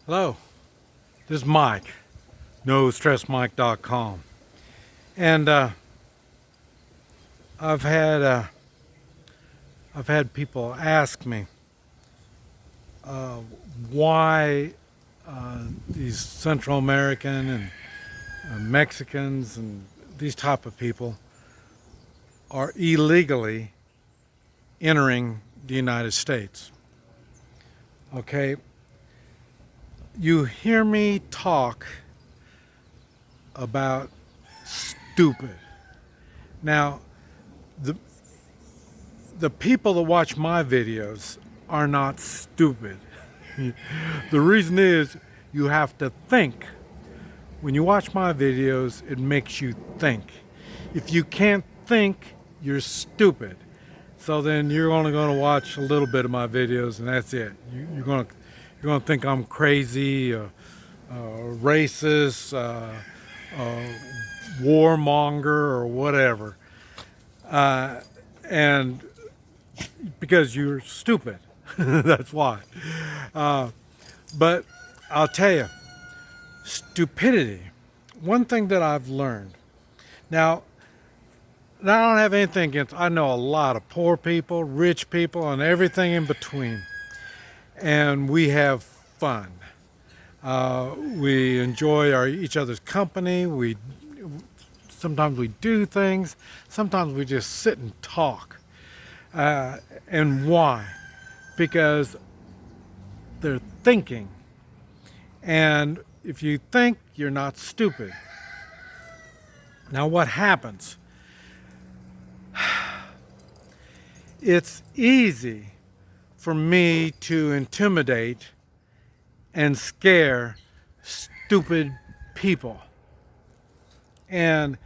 Hello, this is Mike, NoStressMike.com, and I've had uh, I've had people ask me uh, why these Central American and Mexicans and these type of people are illegally entering the United States. Okay, you hear me talk about stupid. Now, the the people that watch my videos are not stupid. The reason is you have to think. When you watch my videos, it makes you think. If you can't think, you're stupid. So then you're only going to watch a little bit of my videos, and that's it. You're going to think I'm crazy, racist, warmonger, or whatever, and because you're stupid. That's why. But I'll tell you, stupidity. One thing that I've learned. Now, I don't have anything against. I know a lot of poor people, rich people, and everything in between, and we have fun. We enjoy each other's company. We sometimes we do things. Sometimes we just sit and talk. And why? Because they're thinking. And if you think, you're not stupid. Now, what happens? It's easy for me to intimidate and scare stupid people. And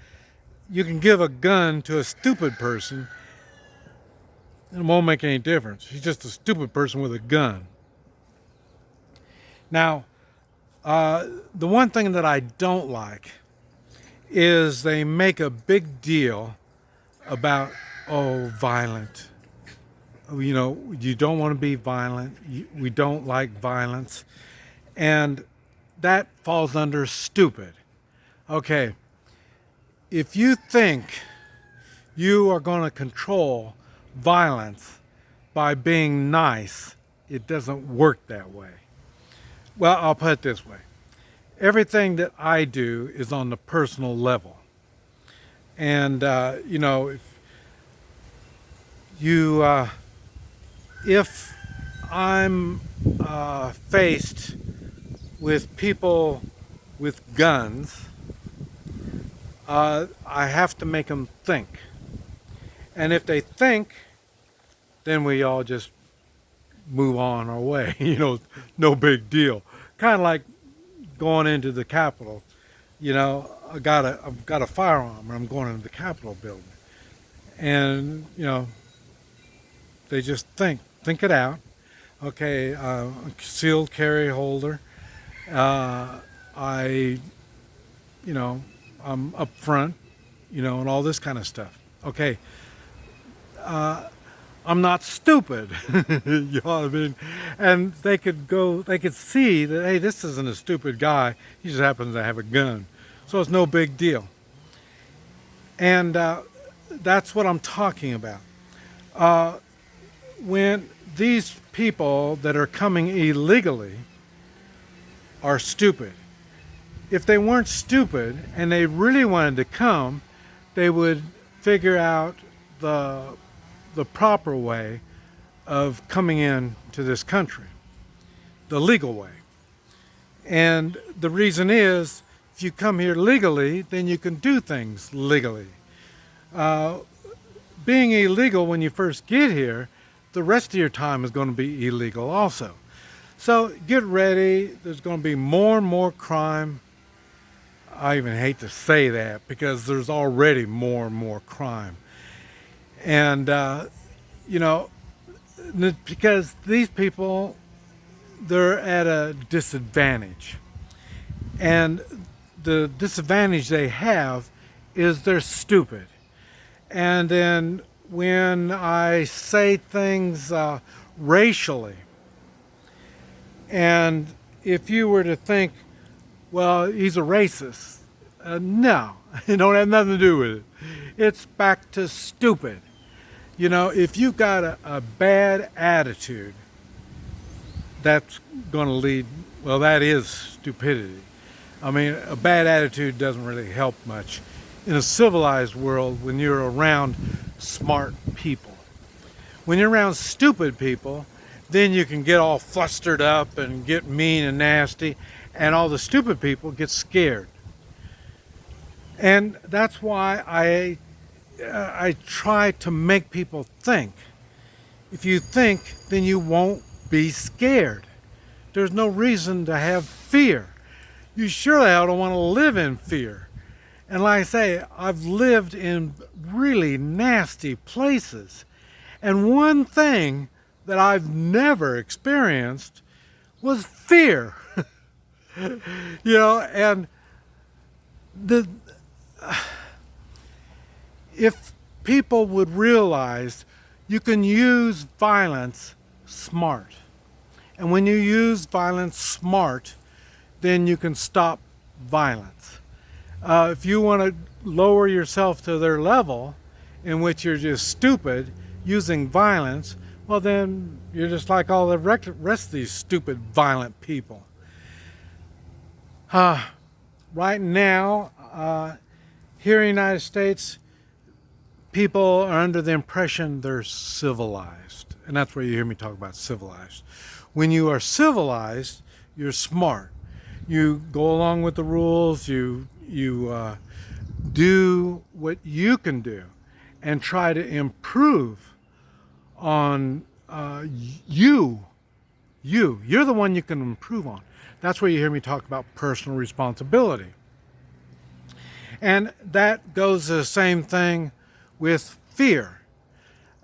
you can give a gun to a stupid person, and it won't make any difference. He's just a stupid person with a gun. Now, the one thing that I don't like is they make a big deal about, violent. You know, you don't want to be violent. We don't like violence. And that falls under stupid. Okay, if you think you are going to control violence by being nice, it doesn't work that way. Well, I'll put it this way. Everything that I do is on the personal level. And, if I'm faced with people with guns, I have to make them think. And if they think, then we all just move on our way. No big deal. Kind of like going into the Capitol. I've got a firearm and I'm going into the Capitol building. And, they just think it out. Okay, concealed carry holder. I'm up front, and all this kind of stuff. Okay, I'm not stupid. You know what I mean? And they could see that, hey, this isn't a stupid guy. He just happens to have a gun. So it's no big deal. And that's what I'm talking about. When these people that are coming illegally are stupid. If they weren't stupid and they really wanted to come, they would figure out the proper way of coming in to this country, the legal way. And the reason is, if you come here legally, then you can do things legally. Being illegal when you first get here, the rest of your time is going to be illegal also. So get ready. There's going to be more and more crime. I even hate to say that because there's already more and more crime. And, because these people, they're at a disadvantage. And the disadvantage they have is they're stupid. And then when I say things racially, and if you were to think, well, he's a racist, no, it don't have nothing to do with it. It's back to stupid. If you've got a bad attitude, that's going to lead, well, that is stupidity. I mean, a bad attitude doesn't really help much in a civilized world when you're around smart people. When you're around stupid people, then you can get all flustered up and get mean and nasty, and all the stupid people get scared. And that's why I try to make people think. If you think, then you won't be scared. There's no reason to have fear. You surely don't want to live in fear. And like I say, I've lived in really nasty places. And one thing that I've never experienced was fear. And if people would realize you can use violence smart. And when you use violence smart, then you can stop violence. If you want to lower yourself to their level, in which you're just stupid, using violence, well then you're just like all the rest of these stupid, violent people. Right now, here in the United States, people are under the impression they're civilized. And that's where you hear me talk about civilized. When you are civilized, you're smart. You go along with the rules, you do what you can do and try to improve on you. You're the one you can improve on. That's where you hear me talk about personal responsibility. And that goes the same thing with fear.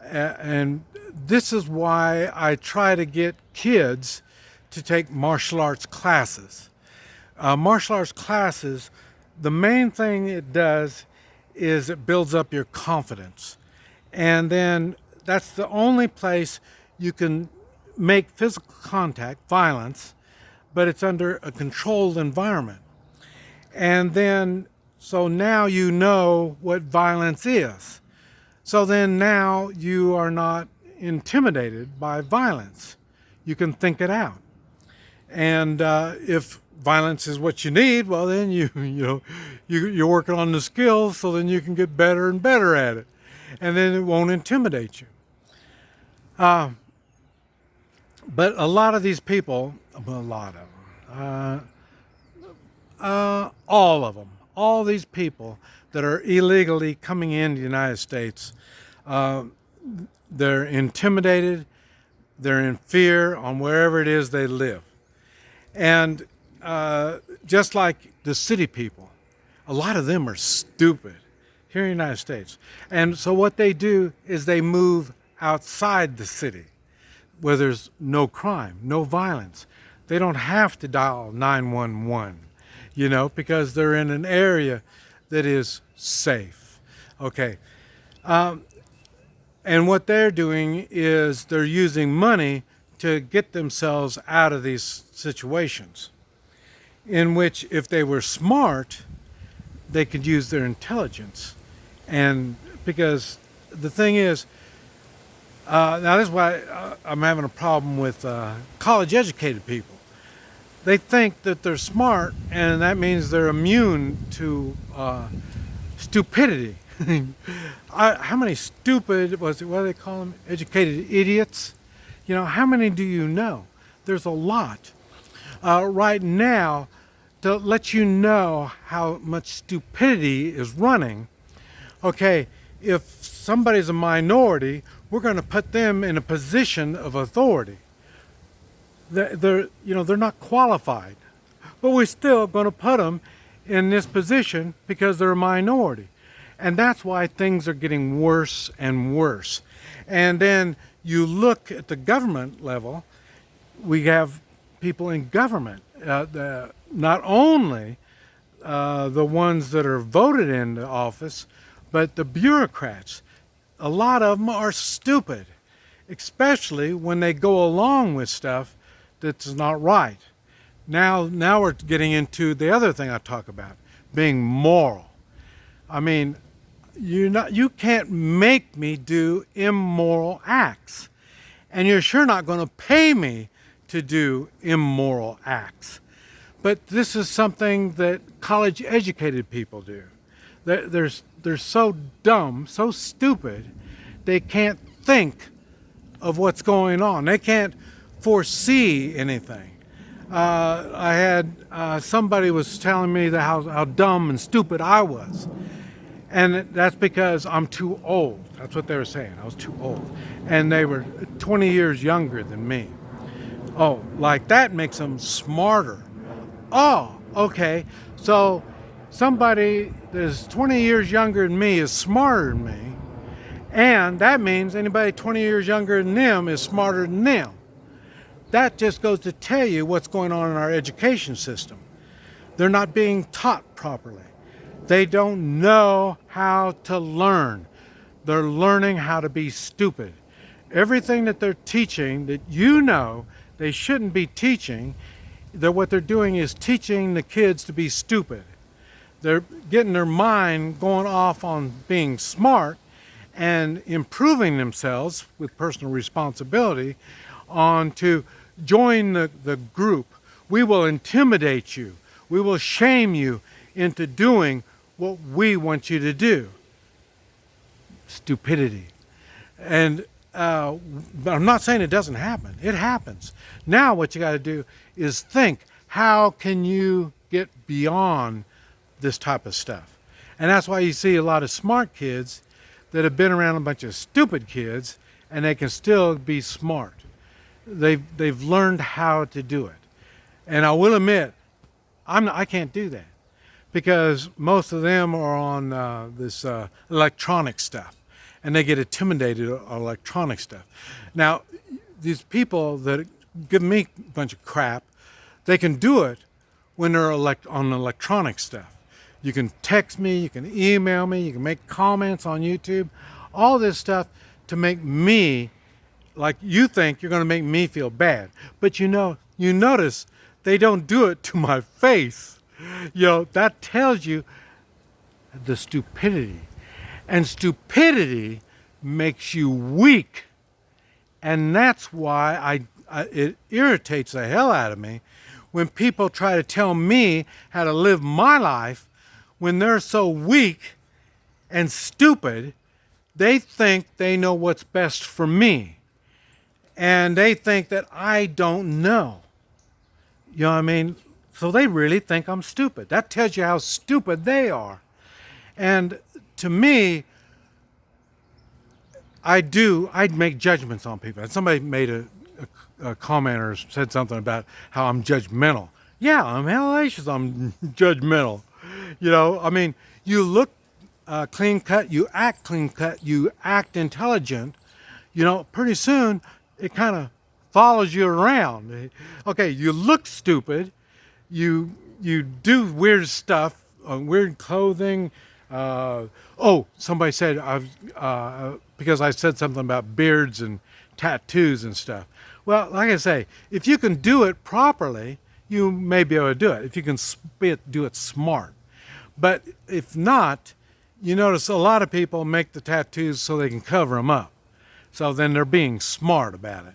And this is why I try to get kids to take martial arts classes. Martial arts classes, the main thing it does is it builds up your confidence. And then that's the only place you can make physical contact, violence, but it's under a controlled environment. And then, so now you know what violence is. So then now you are not intimidated by violence. You can think it out. And if violence is what you need, well then you're working on the skills, so then you can get better and better at it. And then it won't intimidate you. But a lot of these people, all of them, all these people that are illegally coming into the United States, they're intimidated, they're in fear on wherever it is they live. And just like the city people, a lot of them are stupid here in the United States. And so what they do is they move outside the city where there's no crime, no violence. They don't have to dial 911, because they're in an area that is safe. Okay. And what they're doing is they're using money to get themselves out of these situations, in which if they were smart, they could use their intelligence. And because the thing is, now this is why I'm having a problem with college educated people. They think that they're smart, and that means they're immune to stupidity. How many stupid, what do they call them, educated idiots? How many do you know? There's a lot. Right now, to let you know how much stupidity is running, okay, if somebody's a minority, we're going to put them in a position of authority. They're not qualified, but we're still going to put them in this position because they're a minority. And that's why things are getting worse and worse. And then you look at the government level, we have people in government, not only the ones that are voted into office, but the bureaucrats. A lot of them are stupid, especially when they go along with stuff that's not right. Now we're getting into the other thing I talk about, being moral. I mean, you can't make me do immoral acts. And you're sure not going to pay me to do immoral acts. But this is something that college educated people do. They're so dumb, so stupid, they can't think of what's going on. They can't foresee anything. I had somebody was telling me that how dumb and stupid I was. And that's because I'm too old. That's what they were saying. I was too old. And they were 20 years younger than me. Oh, like that makes them smarter. Oh, okay. So somebody that's 20 years younger than me is smarter than me. And that means anybody 20 years younger than them is smarter than them. That just goes to tell you what's going on in our education system. They're not being taught properly. They don't know how to learn. They're learning how to be stupid. Everything that they're teaching that you know they shouldn't be teaching, what they're doing is teaching the kids to be stupid. They're getting their mind going off on being smart and improving themselves with personal responsibility on to join the group. We will intimidate you. We will shame you into doing what we want you to do. Stupidity. And but I'm not saying it doesn't happen. It happens. Now what you got to do is think, how can you get beyond this type of stuff? And that's why you see a lot of smart kids that have been around a bunch of stupid kids and they can still be smart. They've learned how to do it. And I will admit, I can't do that, because most of them are on this electronic stuff, and they get intimidated on electronic stuff. Now, these people that give me a bunch of crap, they can do it when they're on electronic stuff. You can text me, you can email me, you can make comments on YouTube, all this stuff to make me, like you think you're going to make me feel bad. But you notice they don't do it to my face. That tells you the stupidity. And stupidity makes you weak. And that's why it irritates the hell out of me when people try to tell me how to live my life when they're so weak and stupid. They think they know what's best for me. And they think that I don't know. You know what I mean? So they really think I'm stupid. That tells you how stupid they are. And to me, I'd make judgments on people. And somebody made a comment or said something about how I'm judgmental. Yeah, I'm hellacious. I'm judgmental. I mean, you look clean cut, you act clean cut, you act intelligent. Pretty soon it kind of follows you around. Okay, you look stupid. You do weird stuff, weird clothing. Somebody said because I said something about beards and tattoos and stuff. Well, like I say, if you can do it properly, you may be able to do it. If you can do it smart. But if not, you notice a lot of people make the tattoos so they can cover them up. So then they're being smart about it.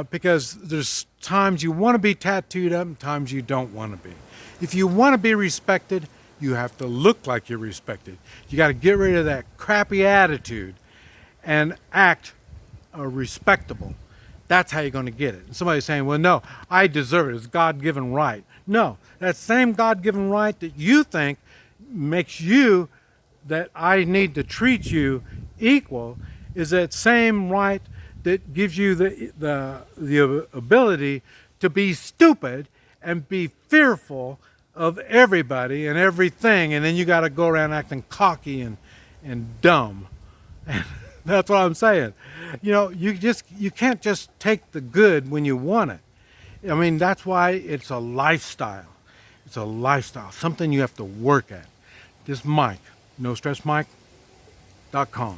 Because there's times you want to be tattooed up and times you don't want to be. If you want to be respected, you have to look like you're respected. You got to get rid of that crappy attitude and act respectable. That's how you're going to get it. And somebody's saying, well, no, I deserve it. It's God-given right. No, that same God-given right that you think makes you, that I need to treat you equal, is that same right that gives you the ability to be stupid and be fearful of everybody and everything, and then you got to go around acting cocky and dumb. And that's what I'm saying. You can't just take the good when you want it. I mean, that's why it's a lifestyle. It's a lifestyle, something you have to work at. This Mike, NoStressMike.com.